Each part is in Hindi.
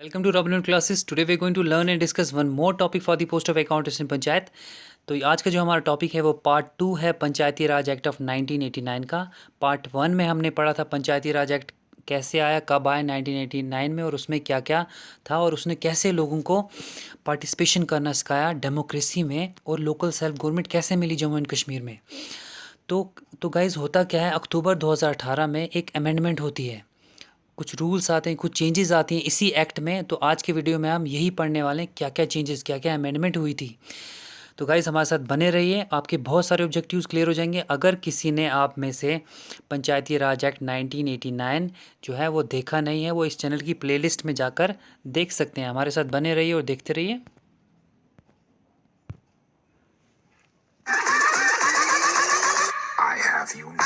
Welcome to Robinhood Classes. Today we're going to learn and discuss one more topic for the post of accountant in panchayat. तो आज का जो हमारा टॉपिक है वो पार्ट 2 है पंचायती राज एक्ट ऑफ 1989 का। पार्ट 1 में हमने पढ़ा था पंचायती राज एक्ट कैसे आया, कब आया 1989 में, और उसमें क्या क्या था और उसने कैसे लोगों को पार्टिसिपेशन करना सिखाया डेमोक्रेसी में, और लोकल सेल्फ गवर्नमेंट कैसे मिली जम्मू एंड कश्मीर में। तो गाइज़ होता क्या है, अक्टूबर 2018 में एक अमेंडमेंट होती है, कुछ रूल्स आते हैं, कुछ चेंजेस आती हैं इसी एक्ट में। तो आज के वीडियो में हम यही पढ़ने वाले हैं, क्या क्या चेंजेस, क्या क्या अमेंडमेंट हुई थी। तो गाइस हमारे साथ बने रहिए, आपके बहुत सारे ऑब्जेक्टिव्स क्लियर हो जाएंगे। अगर किसी ने आप में से पंचायती राज एक्ट 1989 जो है वो देखा नहीं है, वो इस चैनल की प्लेलिस्ट में जाकर देख सकते हैं। हमारे साथ बने रहिए और देखते रहिए। I have you now.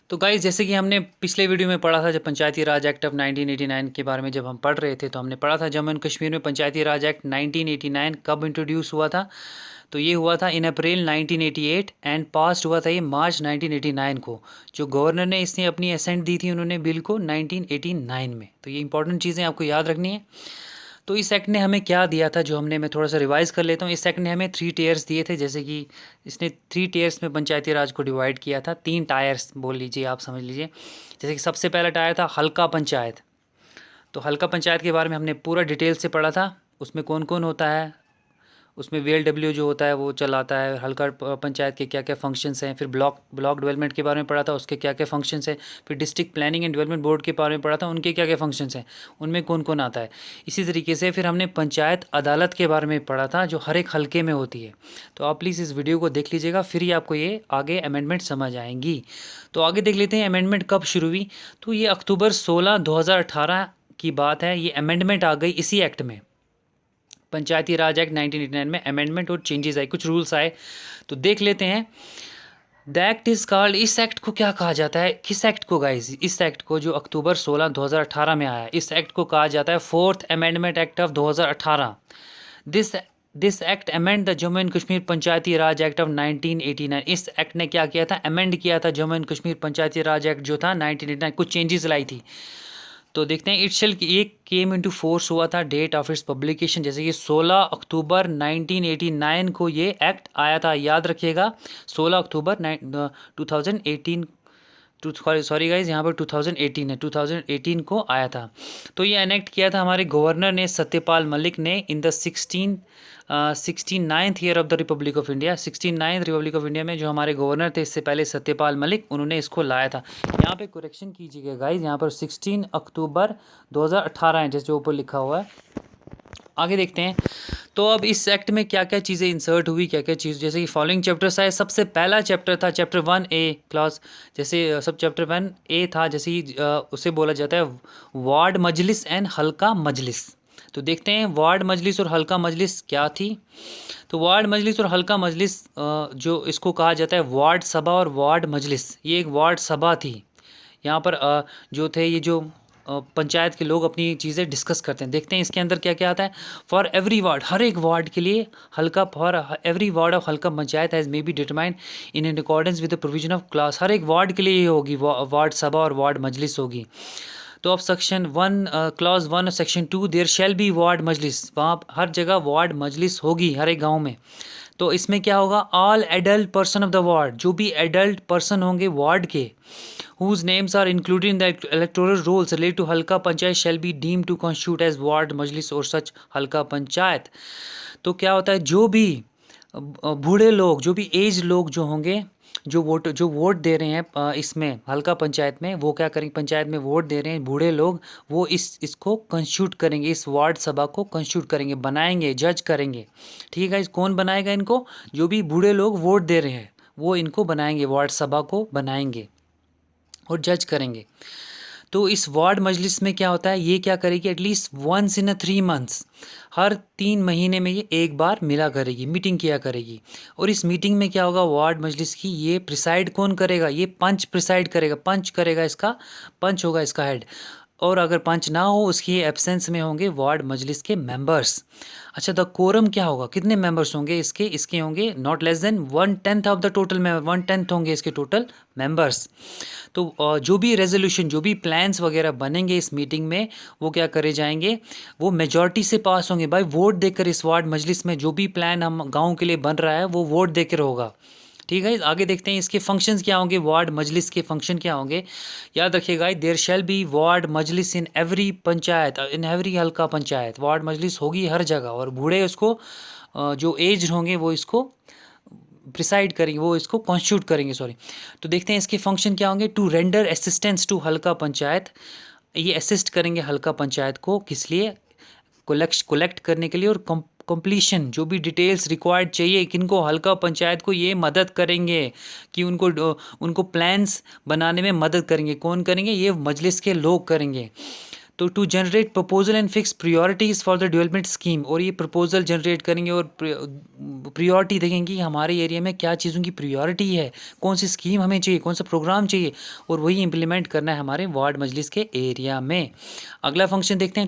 तो गाइस जैसे कि हमने पिछले वीडियो में पढ़ा था, जब पंचायती राज एक्ट ऑफ 1989 के बारे में जब हम पढ़ रहे थे, तो हमने पढ़ा था जम्मू एंड कश्मीर में पंचायती राज एक्ट 1989 कब इंट्रोड्यूस हुआ था। तो ये हुआ था इन अप्रैल 1988 एंड पास्ड हुआ था ये मार्च 1989 को। जो गवर्नर ने इसने अपनी असेंट दी थी उन्होंने बिल को 1989 में। तो ये इंपॉर्टेंट चीज़ें आपको याद रखनी है। तो इस एक्ट ने हमें क्या दिया था, जो हमने, मैं थोड़ा सा रिवाइज कर लेता हूँ। इस एक्ट ने हमें 3 टियर्स दिए थे, जैसे कि इसने 3 टियर्स में पंचायती राज को डिवाइड किया था। 3 टायर्स बोल लीजिए, आप समझ लीजिए। जैसे कि सबसे पहला टायर था हल्का पंचायत। तो हल्का पंचायत के बारे में हमने पूरा डिटेल से पढ़ा था। उसमें कौन कौन होता है, उसमें VLW जो होता है वो चलाता है। हल्का पंचायत के क्या क्या फंक्शंस हैं। फिर ब्लॉक डेवलपमेंट के बारे में पढ़ा था, उसके क्या क्या फंक्शंस हैं। फिर district planning and development board के बारे में पढ़ा था, उनके क्या क्या फंक्शंस हैं, उनमें कौन कौन आता है। इसी तरीके से फिर हमने पंचायत अदालत के बारे में पढ़ा था, जो हर एक हल्के में होती है। तो आप प्लीज़ इस वीडियो को देख लीजिएगा, फिर ही आपको ये आगे अमेंडमेंट समझ आएंगी। तो आगे देख लेते हैं अमेंडमेंट कब शुरू हुई। तो ये अक्टूबर 16 2018 की बात है। ये अमेंडमेंट आ गई इसी एक्ट में, पंचायती राज एक्ट 1989 में अमेंडमेंट और चेंजेस आए, कुछ रूल्स आए। तो देख लेते हैं। द एक्ट इज कॉल्ड, इस एक्ट को क्या कहा जाता है, किस एक्ट को गाइस, इस एक्ट को जो अक्टूबर 16 2018 में आया, इस एक्ट को कहा जाता है fourth amendment act of 2018। This this act amend the Jammu and Kashmir Panchayati Raj act of 1989। इस एक्ट ने क्या किया था, अमेंड किया था Jammu and Kashmir Panchayati Raj act जो था 1989, कुछ चेंजेस लाई थी। तो देखते हैं। ये केम इनटू फोर्स हुआ था, डेट ऑफ इट्स पब्लिकेशन जैसे कि 16 अक्टूबर 1989 को ये एक्ट आया था, याद रखिएगा। 16 अक्टूबर 2018, सॉरी गाइज, यहाँ पर 2018 है, 2018 को आया था। तो ये एनेक्ट किया था हमारे गवर्नर ने, सत्यपाल मलिक ने, in the 69th year of the Republic of India. 69th Republic of India में जो हमारे गवर्नर थे इससे पहले, सत्यपाल मलिक, उन्होंने इसको लाया था। यहाँ पे करेक्शन कीजिएगा गाइज, यहाँ पर 16 अक्टूबर 2018 है, जैसे ऊपर लिखा हुआ है। आगे देखते हैं। तो अब इस एक्ट में क्या क्या चीज़ें इंसर्ट हुई, क्या क्या चीज़, जैसे कि फॉलोइंग चैप्टर्स आए। सबसे पहला चैप्टर था चैप्टर 1A क्लास, जैसे सब चैप्टर 1A था, जैसे ही उसे बोला जाता है वार्ड मजलिस एंड हल्का मजलिस। तो देखते हैं वार्ड मजलिस और हल्का मजलिस क्या थी। तो वार्ड मजलिस और हल्का मजलिस, जो इसको कहा जाता है वार्ड सभा और वार्ड मजलिस, ये एक वार्ड सभा थी। यहाँ पर जो थे, ये जो पंचायत के लोग अपनी चीज़ें डिस्कस करते हैं। देखते हैं इसके अंदर क्या क्या आता है। फॉर एवरी वार्ड, हर एक वार्ड के लिए हल्का, for every ward of halqa panchayat has may be determined in accordance with the provision of clause. हर एक वार्ड के लिए ये होगी वार्ड सभा और वार्ड मजलिस होगी। तो अब सेक्शन 1 क्लॉज 1 और section 2, there shall be ward majlis, वहाँ हर जगह वार्ड मजलिस होगी हर एक गाँव में। तो इसमें क्या होगा, all adult person of the ward, जो भी एडल्ट पर्सन होंगे वार्ड के, whose names are included in the electoral rolls related to हल्का panchayat shall be deemed to constitute as ward मजलिस और सच हल्का पंचायत। तो क्या होता है, जो भी बूढ़े लोग, जो भी एज लोग जो होंगे, जो वोट दे रहे हैं इसमें हल्का पंचायत में, वो क्या करेंगे, पंचायत में वोट दे रहे हैं बूढ़े लोग, वो इसको कंस्टिट्यूट करेंगे, इस वार्ड सभा को कंस्टिट्यूट करेंगे, बनाएंगे, जज करेंगे। ठीक है, कौन बनाएगा इनको, जो भी बूढ़े लोग वोट दे रहे हैं वो इनको बनाएंगे, वार्ड सभा को बनाएंगे और जज करेंगे। तो इस वार्ड मजलिस में क्या होता है, ये क्या करेगी, एटलीस्ट वंस इन 3 मंथ्स, हर 3 महीने में ये एक बार मिला करेगी, मीटिंग किया करेगी। और इस मीटिंग में क्या होगा, वार्ड मजलिस की ये प्रिसाइड कौन करेगा, ये पंच प्रिसाइड करेगा, पंच करेगा इसका, पंच होगा इसका हेड। और अगर पंच ना हो उसकी एब्सेंस में होंगे वार्ड मजलिस के मेंबर्स। अच्छा, द कोरम क्या होगा, कितने मेंबर्स होंगे इसके, इसके होंगे not less than 1/10 of the total member, 1/10 होंगे इसके टोटल मेंबर्स। तो जो भी रेजोल्यूशन, जो भी प्लान्स वगैरह बनेंगे इस मीटिंग में, वो क्या करे जाएंगे, वो मेजॉरिटी से पास होंगे भाई, वोट देकर। इस वार्ड मजलिस में जो भी प्लान हम गाँव के लिए बन रहा है वो वोट देकर होगा। ठीक है, आगे देखते हैं इसके फंक्शंस क्या होंगे, वार्ड मजलिस के फंक्शन क्या होंगे। याद रखिएगा, there shall be ward majlis in every panchayat, in every halqa panchayat ward मजलिस होगी हर जगह, और बूढ़े उसको जो एज होंगे वो इसको प्रिसाइड करेंगे, वो इसको कॉन्स्टिट्यूट करेंगे, सॉरी। तो देखते हैं इसके फंक्शन क्या होंगे। टू रेंडर असिस्टेंस टू हल्का पंचायत, ये असिस्ट करेंगे हल्का पंचायत को, किस लिए, कोलेक्ट करने के लिए, और कंप्लीशन, जो भी डिटेल्स रिक्वायर्ड चाहिए किनको, हल्का पंचायत को, ये मदद करेंगे कि उनको प्लान्स बनाने में मदद करेंगे। कौन करेंगे, ये मजलिस के लोग करेंगे। तो to generate proposal and fix priorities for the development scheme, और ये प्रपोजल जनरेट करेंगे और प्रियोरिटी देखेंगे कि हमारे एरिया में क्या चीज़ों की प्रियोरिटी है, कौन सी स्कीम हमें चाहिए, कौन सा प्रोग्राम चाहिए, और वही इम्प्लीमेंट करना है हमारे वार्ड मजलिस के एरिया में। अगला फंक्शन देखते हैं,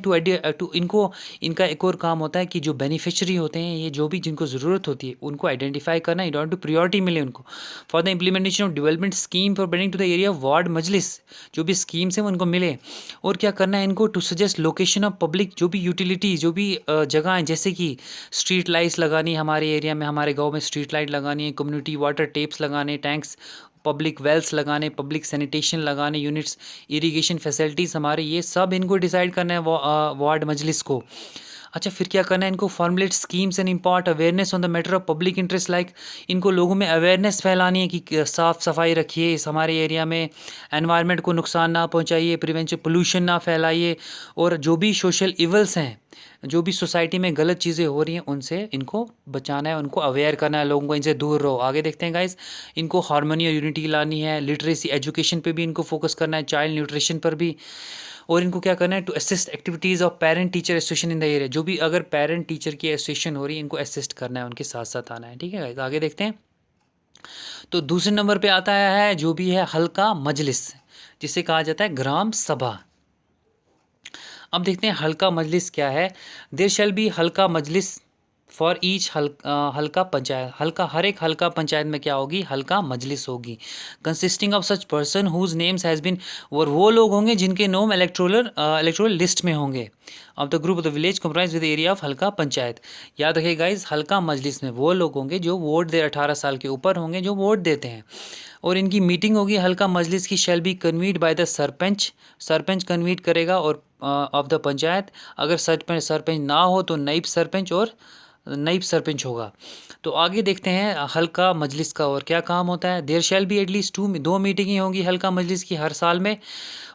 इनका एक और काम होता है कि जो बेनिफिशरी होते हैं, ये जो भी जिनको ज़रूरत होती है उनको आइडेंटिफाई करना, इन ऑर्डर टू प्रियोरिटी मिले उनको for the implementation of development scheme for bringing to the area of ward majlis, जो भी स्कीम्स हैं वो उनको मिले। और क्या करना है इनको, to suggest location of public, जो भी यूटिलिटी, जो भी जगह हैं, जैसे कि स्ट्रीट लाइट्स लगानी है हमारे एरिया में, हमारे गांव में स्ट्रीट लाइट लगानी है, कम्युनिटी वाटर टेप्स लगाने, टैंक्स, पब्लिक वेल्स लगाने, पब्लिक सैनिटेशन लगाने, यूनिट्स, इरिगेशन फैसिलिटीज़ हमारे, ये सब इनको डिसाइड करना है वार्ड मजलिस को। अच्छा, फिर क्या करना है इनको, formulate schemes and impart awareness on the matter of public interest, like इनको लोगों में अवेयरनेस फैलानी है कि साफ़ सफाई रखिए इस हमारे एरिया में, एनवायरनमेंट को नुकसान ना पहुंचाइए, प्रिवेंशन पोल्यूशन ना फैलाइए, और जो भी सोशल इवल्स हैं, जो भी सोसाइटी में गलत चीज़ें हो रही हैं उनसे इनको बचाना है, उनको अवेयर करना है, लोगों को इनसे दूर रहो। आगे देखते हैं गाइस, इनको हार्मनी और यूनिटी लानी है, लिटरेसी एजुकेशन पे भी इनको फोकस करना है, चाइल्ड न्यूट्रिशन पर भी, और इनको क्या करना है, to assist activities of parent teacher association in the area, जो भी अगर पेरेंट टीचर की एसोसिएशन हो रही है इनको असिस्ट करना है, उनके साथ साथ आना है। ठीक है गाइस, आगे देखते हैं। तो दूसरे नंबर पे आता है जो भी है हल्का मजलिस, जिसे कहा जाता है ग्राम सभा। अब देखते हैं हल्का मजलिस क्या है। देयर शैल बी हल्का मजलिस फॉर ईच हल्का पंचायत, हर एक हल्का पंचायत में क्या होगी, हल्का मजलिस होगी, consisting of such person whose names has been, और वो लोग होंगे जिनके नाम इलेक्टोरल लिस्ट में होंगे, of the group of the village comprise with area of halqa panchayat. याद रखिए गाइज, हल्का मजलिस में वो लोग होंगे जो वोट दे, 18 साल के ऊपर होंगे जो वोट देते हैं, और इनकी मीटिंग होगी हल्का मजलिस की, shall be convened by the sarpanch, sarpanch convened करेगा, और ऑफ द पंचायत, अगर सरपंच ना हो तो नाइब सरपंच, और नाइब सरपंच होगा। तो आगे देखते हैं हल्का मजलिस का और क्या काम होता है। देयर शैल बी एटलीस्ट दो मीटिंगें होंगी हल्का मजलिस की हर साल में,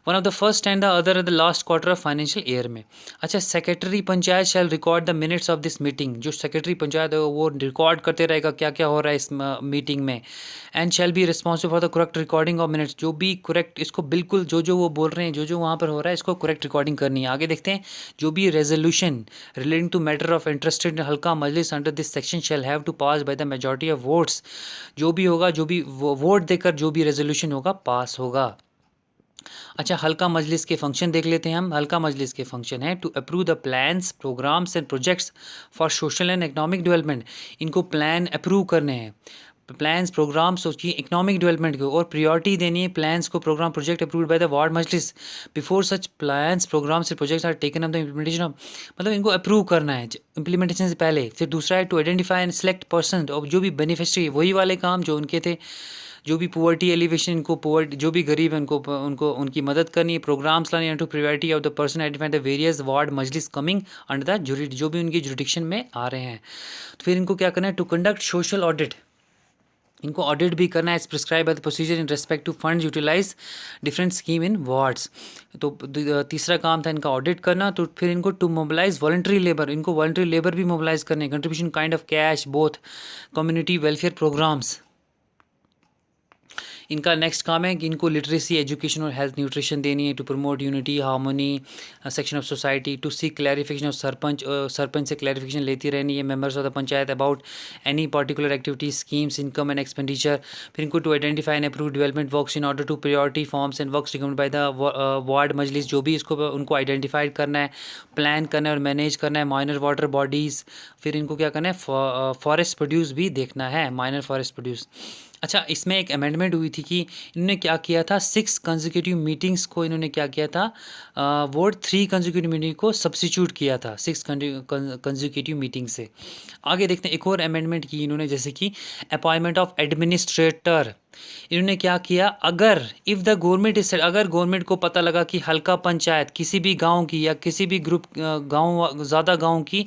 one of the first and the other the last quarter of financial year में। अच्छा, secretary panchayat shall record the minutes of this meeting, जो सेक्रेटरी पंचायत है वो रिकॉर्ड करते रहेगा क्या क्या हो रहा है इस मीटिंग में, and shall be responsible for the correct recording of minutes, जो भी करेक्ट, इसको बिल्कुल जो वो बोल रहे हैं, जो वहाँ पर हो रहा है, इसको करेक्ट रिकॉर्डिंग करनी है। आगे देखते हैं, जो भी resolution relating to matter of interested halqa majlis under this section shall have to pass by the majority of votes, जो भी होगा, जो भी वोट देकर जो भी रेजोल्यूशन होगा पास होगा। अच्छा, हल्का मजलिस के फंक्शन देख लेते हैं हम। हल्का मजलिस के फंक्शन है to approve the plans, programmes and projects for social and economic development, इनको प्लान अप्रूव करने हैं, प्लान्स प्रोग्राम्स उसकी इकोनॉमिक डेवलपमेंट को, और प्रियोरिटी देनी है प्लान्स को, programme project approved by the ward majlis before such plans programmes and projects are taken up the implementation of, मतलब इनको अप्रूव करना है इम्प्लीमेंटेशन से पहले। फिर दूसरा है to identify and select person, और जो भी बेनिफिशरी, वही वाले काम जो उनके थे, जो भी पुअर्टी एलिवेशन, इनको पुअर्टी, जो भी गरीब है उनको उनकी मदद करनी है, प्रोग्राम्स लानी है to priority of the person identify the various ward मजलिस कमिंग अंडर द जुरी, जो भी उनकी जुरिडिक्शन में आ रहे हैं। तो फिर इनको क्या करना है, टू कंडक्ट सोशल ऑडिट, इनको ऑडिट भी करना है as prescribe by the procedure in respect to funds utilise different scheme in wards. तो तीसरा काम था इनका ऑडिट करना। तो फिर इनको टू मोबिलाइज वॉलंटरी लेबर, इनको वॉलंटरी लेबर भी मोबिलाइज करने, contribution kind of cash both community welfare programmes, इनका नेक्स्ट काम है कि इनको लिटरेसी, एजुकेशन और हेल्थ न्यूट्रिशन देनी है, to promote unity, harmony section of society, to seek clarification of sarpanch से क्लैरिफिकेशन लेती रहनी है members of the panchayat about any particular activity, schemes, income and expenditure. फिर इनको to identify and approve development works in order to priority forms and works recommend by the ward majlis, जो भी इसको उनको आइडेंटिफाइड करना है, प्लान करना है और मैनेज करना है। माइनर वाटर बॉडीज़, फिर इनको क्या करना है, फॉरेस्ट प्रोड्यूस भी देखना है, माइनर फॉरेस्ट प्रोड्यूस। अच्छा, इसमें एक अमेंडमेंट हुई थी कि इन्होंने क्या किया था, 6 कंसेक्यूटिव मीटिंग्स को इन्होंने क्या किया था, वो 3 कंसेक्यूटिव मीटिंग को सब्स्टिट्यूट किया था 6 कंसेक्यूटिव मीटिंग से। आगे देखते हैं, एक और अमेंडमेंट की इन्होंने, जैसे कि अपॉइंटमेंट ऑफ एडमिनिस्ट्रेटर। इन्होंने क्या किया, अगर इफ़ द गवर्नमेंट इज, अगर गवर्नमेंट को पता लगा कि हल्का पंचायत किसी भी गांव की या किसी भी ग्रुप गांव ज़्यादा गांव की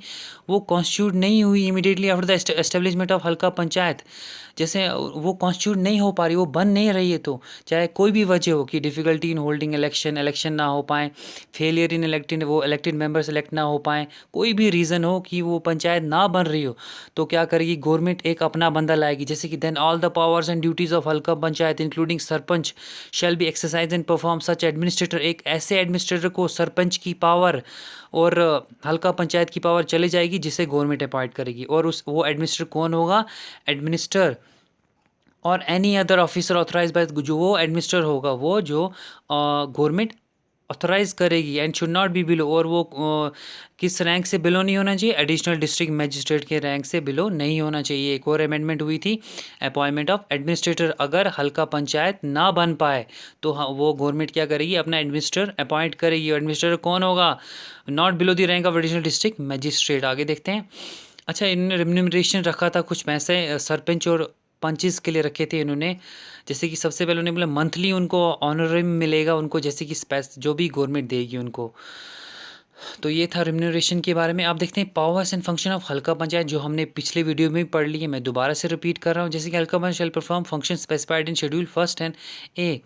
वो कॉन्स्टिट्यूट नहीं हुई immediately after the establishment of halqa panchayat, जैसे वो कॉन्स्टिट्यूट नहीं हो पा रही, वो बन नहीं रही है, तो चाहे कोई भी वजह हो कि डिफ़िकल्टी इन होल्डिंग इलेक्शन ना हो पाए, फेलियर इन इलेक्टेड, वो इलेक्टेड मेंबर सेलेक्ट ना हो पाए, कोई भी रीज़न हो कि वो पंचायत ना बन रही हो, तो क्या करेगी गवर्नमेंट, एक अपना बंदा लाएगी, जैसे कि then all the powers and duties of halqa panchayat including sarpanch shall be exercise and perform such administrator. एक ऐसे एडमिनिस्ट्रेटर को सरपंच की पावर और हल्का पंचायत की पावर चले जाएगी, जिसे गवर्नमेंट अपॉइंट करेगी। और उस वो एडमिनिस्ट्रेटर कौन होगा, एडमिनिस्टर और any other officer authorise by, जो वो एडमिनिस्टर होगा वो जो गवर्नमेंट ऑथराइज करेगी, and should not be below, और वो किस रैंक से बिलो नहीं होना चाहिए, एडिशनल डिस्ट्रिक्ट मजिस्ट्रेट के रैंक से बिलो नहीं होना चाहिए। एक और अमेंडमेंट हुई थी, अपॉइंटमेंट ऑफ एडमिनिस्ट्रेटर, अगर हल्का पंचायत ना बन पाए तो वो गवर्नमेंट क्या करेगी, अपना एडमिनिस्ट्रेटर अपॉइंट करेगी। एडमिनिस्ट्रेटर कौन होगा, not below the rank of additional district magistrate. आगे देखते हैं। अच्छा, इन्होंने रिम्यूनरेशन रखा था, कुछ पैसे सरपंच और पंचेस के लिए रखे थे इन्होंने, जैसे कि सबसे पहले उन्होंने बोला मंथली उनको ऑनरेरियम मिलेगा उनको, जैसे कि जो भी गवर्नमेंट देगी उनको। तो ये था रिम्यूनरेशन के बारे में। आप देखते हैं powers and function of halqa panchayat, जो हमने पिछले वीडियो में भी पढ़ ली है, मैं दोबारा से रिपीट कर रहा हूँ। जैसे कि halqa panchayat shall perform function specified in schedule first and A.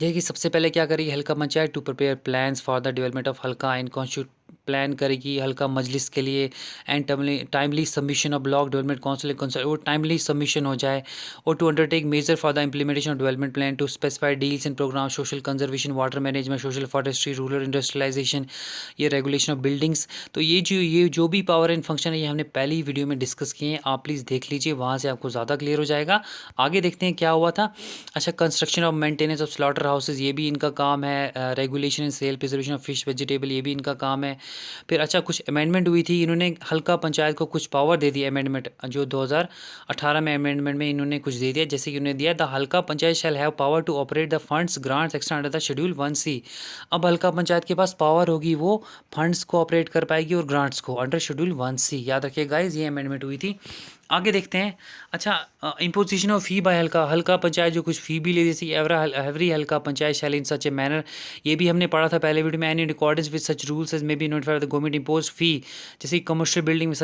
ये कि सबसे पहले क्या करेगी halqa panchayat, to prepare plans for the development of halqa and constitute, plan करेगी हल्का मजलिस के लिए, and timely submission of block development council, वो टाइमली सबमिशन हो जाए। और to undertake measure for the implementation of development plan, to specify deals and programme, social conservation, water management, social forestry, rural industrialisation, ये रेगुलेशन ऑफ बिल्डिंग्स। तो ये जो भी पावर एंड फंक्शन है, ये हमने पहली वीडियो में डिस्कस किए हैं, आप प्लीज़ देख लीजिए, वहाँ से आपको ज़्यादा क्लियर हो जाएगा। आगे देखते हैं क्या हुआ था। अच्छा, construction of maintenance of slaughter houses, ये भी इनका काम है। Regulation and sale preservation of fish vegetable, ये भी इनका काम है। फिर अच्छा, कुछ अमेंडमेंट हुई थी, इन्होंने हल्का पंचायत को कुछ पावर दे दिया, अमेंडमेंट जो 2018 में अमेंडमेंट में इन्होंने कुछ दे दिया, जैसे कि उन्होंने दिया the halqa panchayat shall have power to operate the funds grants extra under the schedule 1C। अब हल्का पंचायत के पास पावर होगी, वो फंड्स को ऑपरेट कर पाएगी और ग्रांट्स को अंडर शेड्यूल 1C। याद रखिए गाइज, ये अमेंडमेंट हुई थी। आगे देखते हैं। अच्छा, इम्पोजिशन ऑफ फ़ी बाय हल्का पंचायत जो कुछ फ़ी भी ले, जैसे every halqa panchayat shell in such a manner, ये भी हमने पढ़ा था पहले वीडियो में, and in accordance with such rules as may be notified the government impose fee, जैसे कमर्शियल बिल्डिंग में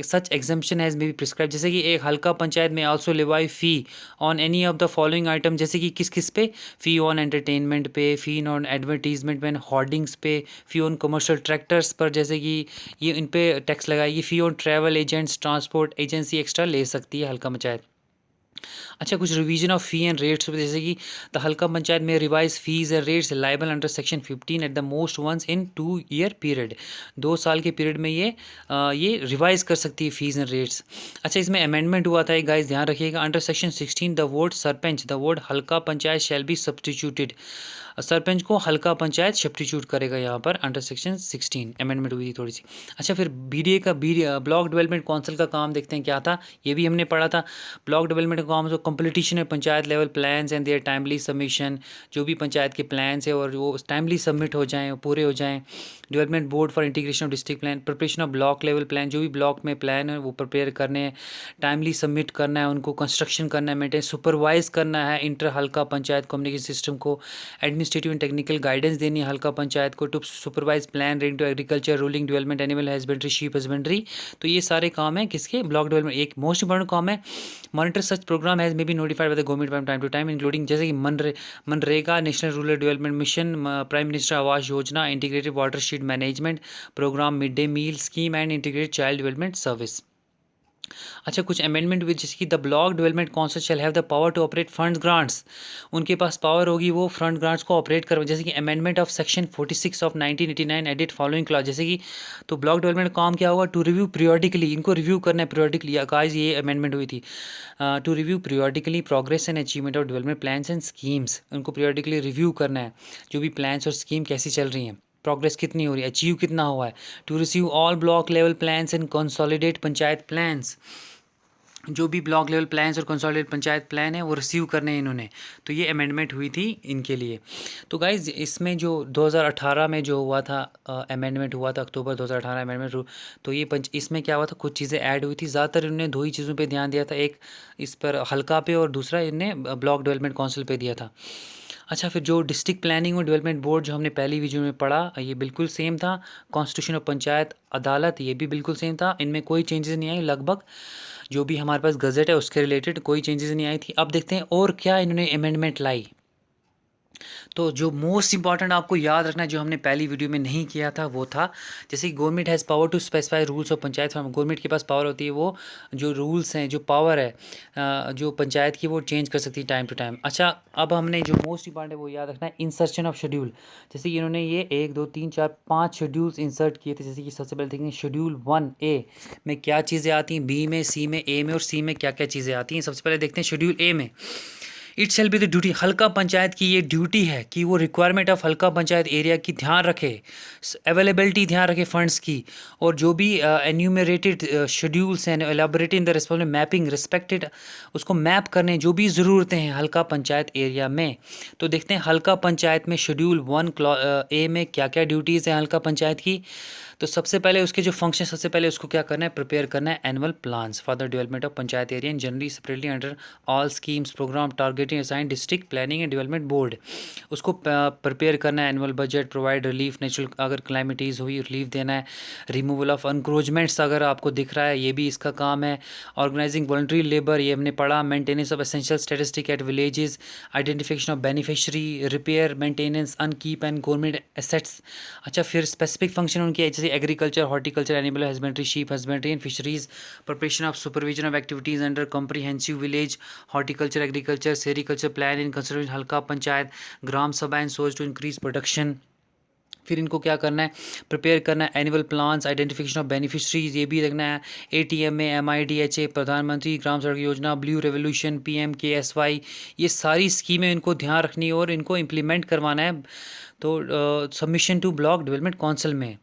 such exemption has may be prescribe, जैसे कि एक हल्का पंचायत में also levy fee on any of the following item, जैसे कि किस किस पे, फ़ी ऑन एंटरटेनमेंट पे, फ़ी ऑन एडवर्टीजमेंट पे, होर्डिंग्स पे, फ़ी ऑन कमर्शियल ट्रैक्टर्स पर, जैसे कि ये इन पे टैक्स लगाएगी। Fee on travel agents, transport agency extra ले सकती है हल्का पंचायत। अच्छा, कुछ revision of fee and rates, जैसे कि द हल्का पंचायत में revise fees and rates liable under section 15 at the most once in 2 year period, 2 साल के पीरियड में ये रिवाइज कर सकती है फीस एंड रेट्स। अच्छा, इसमें अमेंडमेंट हुआ था, एक गाइस ध्यान रखिएगा, under section 16 the word sarpanch, the word halqa panchayat shall be substituted, sarpanch को हल्का पंचायत सब्स्टिट्यूट करेगा यहाँ पर अंडर सेक्शन 16, अमेंडमेंट हुई थी थोड़ी सी। अच्छा, फिर BDA का ब्लॉक डेवलपमेंट काउंसिल का काम देखते हैं क्या था, ये भी हमने पढ़ा था। ब्लॉक डेवलपमेंट का काम जो कंप्लीटेशन है panchayat level plans and their timely submission, जो भी पंचायत के प्लान्स है और वो टाइमली सबमिट हो जाएँ, पूरे हो जाएँ। Development board for integration of district plan, preparation of block level plan, जो भी ब्लॉक में प्लान है वो प्रिपेयर करने हैं, टाइमली सबमिट करना है उनको, कंस्ट्रक्शन करना है, मेंटेन सुपरवाइज करना है inter halqa panchayat communication system को, एडमिनिस्ट्रेटिव एंड टेक्निकल गाइडेंस देनी है हल्का पंचायत को, to supervise plan ranging to agriculture, रूलिंग development, animal husbandry, sheep husbandry. तो ये सारे काम है किसके, ब्लॉक डेवलपमेंट। एक मोस्ट इंपॉर्टेंट काम है, monitor such programme has may be notified by the government from time to time, including जैसे कि MNREGA, national rural development mission, prime minister Awas Yojana, integrated water sheet management programme, mid day meal scheme and integrated child development service. अच्छा, कुछ अमेंडमेंट हुई जैसे कि the block development council shall have the power to operate fund grants. उनके पास पावर होगी वो फंड ग्रांट्स को ऑपरेट कर, जैसे कि amendment of section 46 of 1989 added following clause, जैसे कि तो ब्लॉक डेवलपमेंट काम क्या होगा, टू रिव्यू पीरियोडिकली, इनको रिव्यू करना है पीरियोडिकली। गाइस ये अमेंडमेंट हुई थी, to review periodically progress and achievement of development plans and schemes, उनको पीरियोडिकली रिव्यू करना है, जो भी प्लान्स और स्कीम कैसी चल रही हैं, प्रोग्रेस कितनी हो रही है, अचीव कितना हुआ है। To receive all block level plans and consolidate panchayat plans, जो भी ब्लॉक लेवल प्लान्स और कंसोलिडेट पंचायत प्लान है वो रिसीव करने हैं इन्होंने। तो ये अमेंडमेंट हुई थी इनके लिए। तो गाइज इसमें जो 2018 में जो हुआ था अमेंडमेंट हुआ था, अक्टूबर 2018 अमेंडमेंट, तो ये इसमें क्या हुआ था, कुछ चीज़ें ऐड हुई थी। ज़्यादातर इन्होंने दो ही चीज़ों पे ध्यान दिया था, एक इस पर हल्का पे और दूसरा इनने ब्लॉक डेवलपमेंट काउंसिल पे दिया था। अच्छा, फिर जो डिस्ट्रिक्ट प्लानिंग और डेवलपमेंट बोर्ड जो हमने पहली वीडियो में पढ़ा, ये बिल्कुल सेम था। कॉन्स्टिट्यूशन ऑफ पंचायत अदालत ये भी बिल्कुल सेम था, इनमें कोई चेंजेस नहीं आई। लगभग जो भी हमारे पास गज़ट है उसके रिलेटेड कोई चेंजेस नहीं आई थी। अब देखते हैं और क्या इन्होंने अमेंडमेंट लाई। तो जो मोस्ट इंपॉर्टेंट आपको याद रखना है, जो हमने पहली वीडियो में नहीं किया था, वो था जैसे कि government has power to specify rules of panchayat form. Government के पास पावर होती है, वो जो रूल्स हैं, जो पावर है जो पंचायत की, वो चेंज कर सकती है टाइम टू टाइम। अच्छा, अब हमने जो मोस्ट इंपॉर्टेंट है वो याद रखना है, इंसर्शन ऑफ शेड्यूल। जैसे कि इन्होंने ये 1 2 3 4 5 शेड्यूल्स इंसर्ट किए थे। जैसे कि सबसे पहले देखेंगे शेड्यूल 1A में क्या चीज़ें आती हैं, बी में, सी में, ए में और सी में क्या क्या चीज़ें आती हैं। सबसे पहले देखते हैं शेड्यूल ए में, it shall be the duty, हल्का पंचायत की ये ड्यूटी है कि वो requirement of halqa panchayat area की ध्यान रखे, अवेलेबिलिटी ध्यान रखे फंड्स की, और जो भी एन्यूमरेटेड शेड्यूल्स हैं एलाबोरेटिंग द रिस्पॉन्सिबल मैपिंग रिस्पेक्टेड, उसको मैप करने जो भी ज़रूरतें हैं हल्का पंचायत एरिया में। तो देखते हैं हल्का पंचायत में शेड्यूल 1A में क्या क्या ड्यूटीज़ हैं हल्का पंचायत की। तो सबसे पहले उसके जो फंक्शन, सबसे पहले उसको क्या करना है, प्रिपेयर करना है annual plans for the development of panchayat area and generally separately under all schemes programme targeting assign district planning and development board. उसको प्रिपेयर करना है, annual budget, provide relief, natural अगर क्लाइमेटीज़ हुई रिलीफ देना है, रिमूवल ऑफ अनक्रोचमेंट्स अगर आपको दिख रहा है ये भी इसका काम है, ऑर्गेनाइजिंग वॉलंटरी लेबर ये हमने पढ़ा, maintenance of essential statistic at villages, identification of beneficiary, repair maintenance upkeep and government assets. अच्छा, फिर स्पेसिफिक फंक्शन उनके है, जैसे agriculture, horticulture, animal husbandry, sheep husbandry and fisheries, preparation of supervision of activities under comprehensive village horticulture agriculture sericulture plan in consideration halqa panchayat, ग्राम सभा एंड सोच टू इंक्रीज प्रोडक्शन। फिर इनको क्या करना है, प्रिपेयर करना है annual plans, identification of beneficiaries ये भी देखना है, एटीएम में, MIDHA, प्रधानमंत्री ग्राम सड़क योजना, ब्लू रेवोल्यूशन, PMKSY, ये सारी स्कीमें इनको ध्यान रखनी है और इनको इम्प्लीमेंट करवाना है। तो submission to block development council में।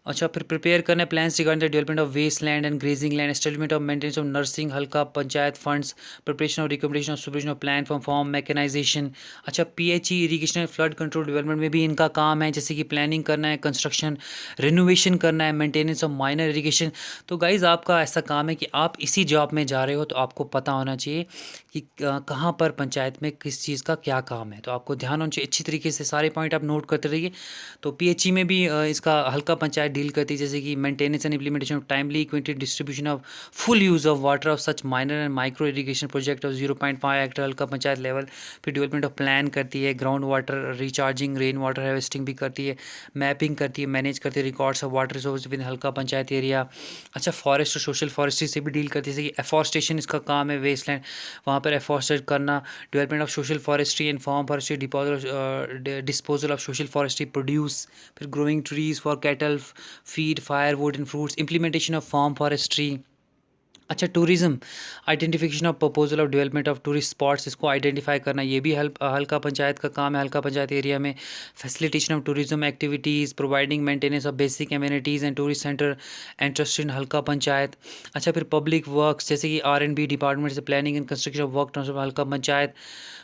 अच्छा, फिर प्रिपेयर करना है plans regarding the development of waste land and grazing land, establishment of maintenance of nursing halqa panchayat funds, preparation of recommendation of supervision of plan for farm mechanization. अच्छा, PHE irrigation and flood control development में भी इनका काम है, जैसे कि प्लानिंग करना है, कंस्ट्रक्शन, रिनोवेशन करना है, मेंटेनेंस ऑफ माइनर इरीगेशन। तो गाइज आपका ऐसा काम है कि आप इसी जॉब में जा रहे हो तो आपको पता होना चाहिए कि कहाँ पर पंचायत में किस चीज़ का क्या काम है। तो आपको ध्यान होना चाहिए, अच्छी तरीके से सारे पॉइंट आप नोट करते रहिए। तो PHE में भी इसका हल्का पंचायत डील करती है, जैसे कि maintenance and implementation of timely equated distribution of full use of water of such minor and micro irrigation project of 0.5 Hector हल्का पंचायत लेवल। फिर डेवलपमेंट ऑफ प्लान करती है, ground water recharging, rain water harvesting भी करती है, मैपिंग करती है, मैनेज करती है records of water resource with हल्का पंचायत एरिया। अच्छा, फॉरेस्ट और सोशल फॉरेस्ट्री से भी डील करती है, जैसे कि एफॉरेस्टेशन इसका काम है, वेस्टलैंड वहाँ पर एफॉरेस्टेड करना, development of social forestry and farm forestry, disposal of social forestry produce, फिर growing trees for cattle feed, firewood and fruits, implementation of farm forestry. अच्छा, tourism, identification of proposal of development of tourist spots, इसको आइडेंटिफाई करना ये भी हल्का पंचायत का काम है, हल्का पंचायत एरिया में। Facilitation of tourism activities, providing maintenance of basic amenities and tourist centre interest in halqa panchayat. अच्छा, फिर पब्लिक वर्क्स, जैसे कि R&B डिपार्टमेंट से planning and construction of work transfer हल्का पंचायत।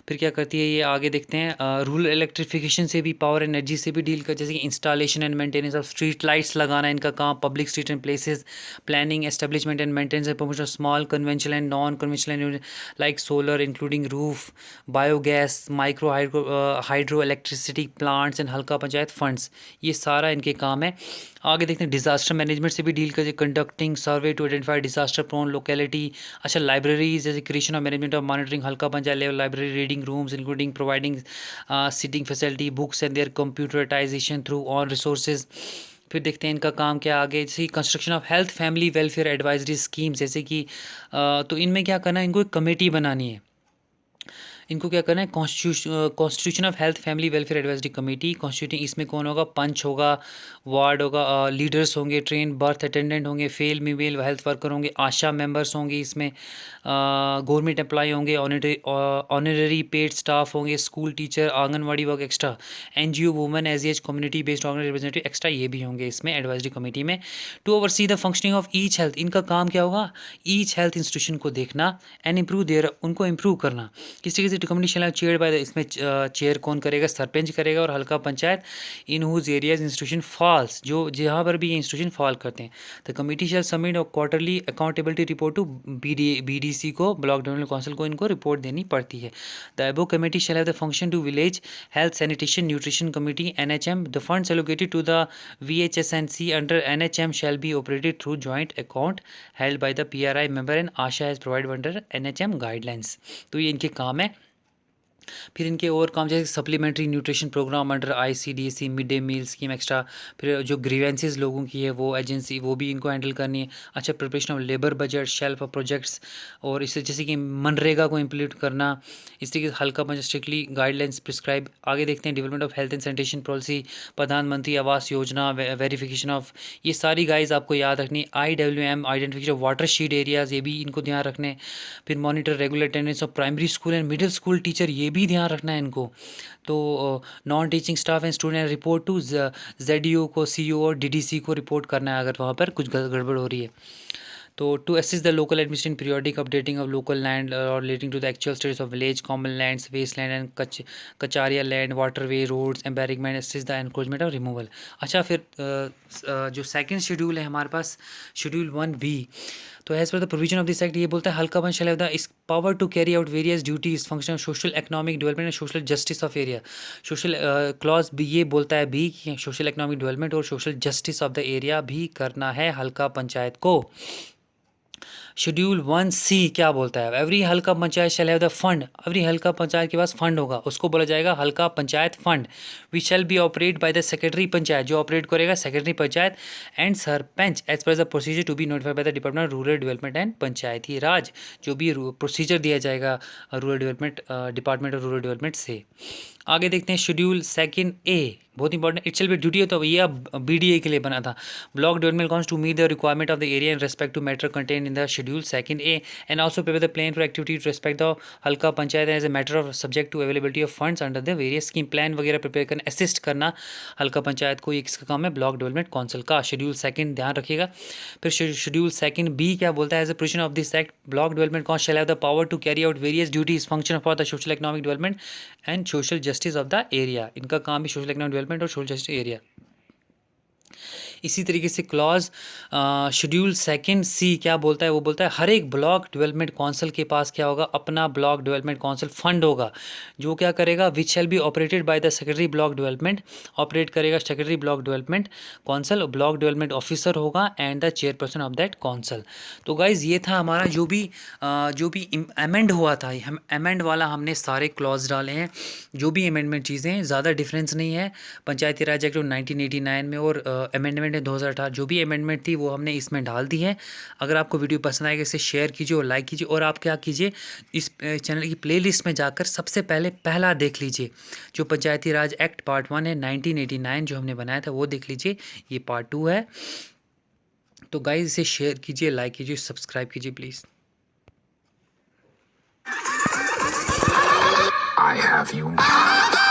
फिर क्या करती है ये, आगे देखते हैं, रूरल इलेक्ट्रिफिकेशन से भी, पावर एनर्जी से भी डील कर, जैसे कि installation and maintenance of street lights लगाना इनका काम, public street and places, planning establishment and maintenance and promotion of small conventional and non conventional like solar including roof, biogas, micro hydro electricity plants and हल्का पंचायत फंड्स, ये सारा इनके काम है। आगे देखते हैं डिजास्टर मैनेजमेंट से भी डील करते, conducting survey to identify disaster prone locality. अच्छा, लाइब्रेरीज, जैसे creation of management of monitoring halqa panchayat level library, reading rooms including providing sitting facility, books and their computerization through on resources. फिर देखते हैं इनका काम क्या आगे, जैसे construction of health family welfare advisory scheme, जैसे कि तो इनमें क्या करना है, इनको एक कमेटी बनानी है। इनको क्या करना है, constitution of health family welfare advisory committee constituting. इसमें कौन होगा, पंच होगा, वार्ड होगा, लीडर्स होंगे, ट्रेन बर्थ अटेंडेंट होंगे, फेल फीमेल हेल्थ वर्कर होंगे, आशा मेंबर्स होंगे, इसमें गवर्नमेंट एम्प्लॉय होंगे, ऑनररी पेड स्टाफ होंगे, school teacher, anganwadi work extra, NGO women as as community based organisation representative extra, ये भी होंगे इसमें एडवाइजरी कमेटी में। To oversee the functioning of each health, इनका काम क्या होगा, ईच हेल्थ इंस्टीट्यूशन को देखना एंड इम्प्रूव देयर, उनको इम्प्रूव करना। किसी committee shall chair by the, इसमें चेयर कौन करेगा, सरपंच करेगा, और halqa panchayat in whose areas institution falls, जो जहाँ पर भी ये इंस्टीट्यूशन फॉल करते हैं। The committee shall submit quarterly accountability report to BDC को, ब्लॉक डेवलपमेंट काउंसिल को इनको रिपोर्ट देनी पड़ती है। The above committee shall have the function to village health sanitation nutrition committee NHM, the funds allocated to the VHSNC under NHM shall be operated through joint account held by the PRI member and ASHA has provided under NHM guidelines. तो ये इनके काम है। फिर इनके और काम जैसे supplementary nutrition programme under ICDC, mid day meal scheme extra. फिर जो ग्रीवेंसेस लोगों की है वो एजेंसी, वो भी इनको हैंडल करनी है। अच्छा, preparation of labour budget, shelf of projects, और इससे जैसे कि मनरेगा को इम्प्लीमेंट करना, इस तरीके से हल्का पंच स्ट्रिक्टली गाइडलाइंस प्रिस्क्राइब। आगे देखते हैं development of health and sanitation policy, प्रधानमंत्री आवास योजना, वेरिफिकेशन ऑफ, ये सारी गाइज आपको याद रखनी। IWM identification of water shed areas, ये भी इनको ध्यान रखने। फिर monitor regular attendance of primary school and middle school teacher, ये भी ध्यान रखना है इनको। तो non teaching staff and student report to ZDO को, CO और DDC को रिपोर्ट करना है अगर वहाँ पर कुछ गड़बड़ हो रही है। तो to assist the local administration periodic updating of local land और relating to the actual status of village, common lands, waste land and कचारिया land, waterway, roads, embankment, assist the encroachment और रिमूवल। अच्छा, फिर जो सेकंड शेड्यूल है हमारे पास, शेड्यूल 1B, तो as per the provision of this act, ये बोलता है halqa panch shall have the इस power to carry out various duties function of social economic development and social justice of area. Social clause भी ये बोलता है भी कि सोशल इकोनॉमिक डेवलपमेंट और social justice of the area भी करना है हल्का पंचायत को। शेड्यूल 1C क्या बोलता है, every halqa panchayat shall have the fund, every halqa panchayat के पास फंड होगा, उसको बोला जाएगा halqa panchayat fund. We shall be operate by the secretary panchayat, जो ऑपरेट करेगा secretary panchayat, and sarpanch as per the procedure to be notified by the department of rural development and Panchayati Raj, जो भी प्रोसीजर दिया जाएगा rural development department of rural development से। आगे देखते हैं शेड्यूल 2A, बहुत important, it shall be duty होता है, ये अब BDA के लिए बना था। Block development council to meet the requirement of the area in respect to matter contain in the schedule 2A and also prepare the plan for activity to respect the halqa panchayat as a matter of subject to availability of funds under the various scheme. Plan वगैरह प्रिपेयर करना, असिस्ट करना हल्का पंचायत को, ये किसका काम है, ब्लॉक डेवलपमेंट काउंसिल का। शेड्यूल 2 ध्यान रखिएगा। फिर शेड्यूल 2B क्या बोलता है, as a provision of this act block development council shall have the power to carry out various duties function for the social economic development and social justice of the area. इनका काम भी सोशल इकोनॉमिक डेवलपमेंट और सोशल जस्टिस एरिया। इसी तरीके से क्लॉज शेड्यूल 2C क्या बोलता है, वो बोलता है हर एक ब्लॉक डेवलपमेंट काउंसिल के पास क्या होगा, अपना ब्लॉक डेवलपमेंट काउंसिल फंड होगा, जो क्या करेगा, which shall be operated by the secretary block development, operate करेगा secretary block development council, block development officer होगा and the chairperson of that council. तो गाइज ये था हमारा जो भी अमेंड हुआ था, हम अमेंड वाला हमने सारे क्लॉज डाले हैं, जो भी अमेंडमेंट चीज़ें हैं, ज़्यादा डिफरेंस नहीं है पंचायती राज एक्ट 1989 में और अमेंडमेंट 2018, जो भी अमेंडमेंट थी वो हमने इसमें डाल दी है। अगर आपको वीडियो पसंद आएगा इसे शेयर कीजिए और लाइक कीजिए, और आप क्या कीजिए, इस चैनल की प्लेलिस्ट में जाकर सबसे पहला देख लीजिए, जो पंचायती राज एक्ट पार्ट 1 है 1989 जो हमने बनाया था वो देख लीजिए, ये पार्ट 2 है। तो गाइज इसे शेयर कीजिए, लाइक कीजिए, सब्सक्राइब कीजिए प्लीज़। I have you.